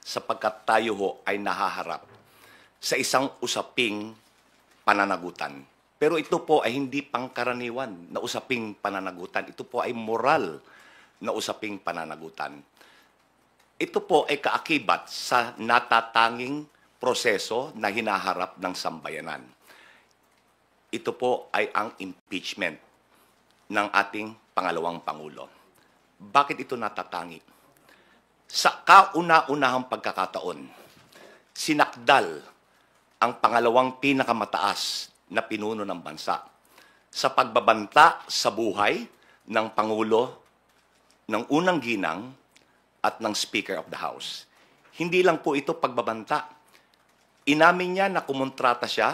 sapagkat tayo ho ay nahaharap sa isang usaping pananagutan. Pero ito po ay hindi pangkaraniwan na usaping pananagutan. Ito po ay moral na usaping pananagutan. Ito po ay kaakibat sa natatanging proseso na hinaharap ng sambayanan. Ito po ay ang impeachment ng ating pangalawang Pangulo. Bakit ito natatangi? Sa kauna-unahang pagkakataon, sinakdal ang pangalawang pinakamataas na pinuno ng bansa sa pagbabanta sa buhay ng Pangulo, ng unang ginang at ng Speaker of the House. Hindi lang po ito pagbabanta. Inamin niya na kumontrata siya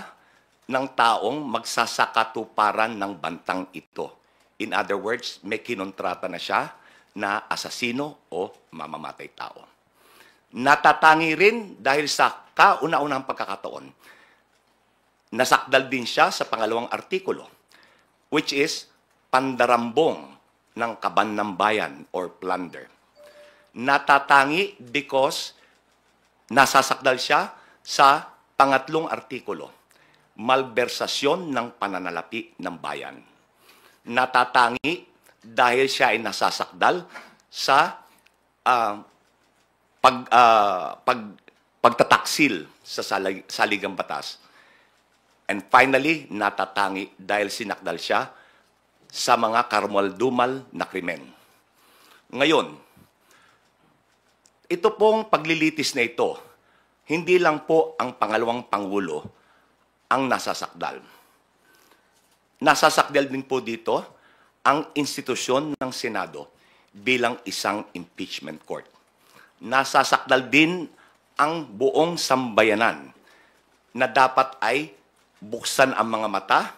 ng taong magsasakatuparan ng bantang ito. In other words, may kinontrata na siya na asasino o mamamatay tao. Natatangi rin dahil sa kauna-unahang pagkakataon, nasakdal din siya sa pangalawang artikulo, which is pandarambong ng kaban ng bayan or plunder. Natatangi because nasasakdal siya sa pangatlong artikulo, malbersasyon ng pananalapi ng bayan. Natatangi dahil siya ay nasasakdal sa pagtataksil sa saligang batas. And finally, natatangi dahil sinakdal siya sa mga karumal-dumal na krimen. Ngayon, ito pong paglilitis na ito, hindi lang po ang pangalawang Pangulo ang nasasakdal. Nasasakdal din po dito ang institusyon ng Senado bilang isang impeachment court. Nasasakdal din ang buong sambayanan na dapat ay buksan ang mga mata,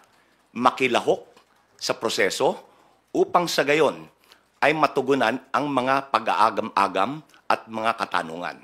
makilahok sa proseso upang sa gayon ay matugunan ang mga pag-aagam-agam at mga katanungan.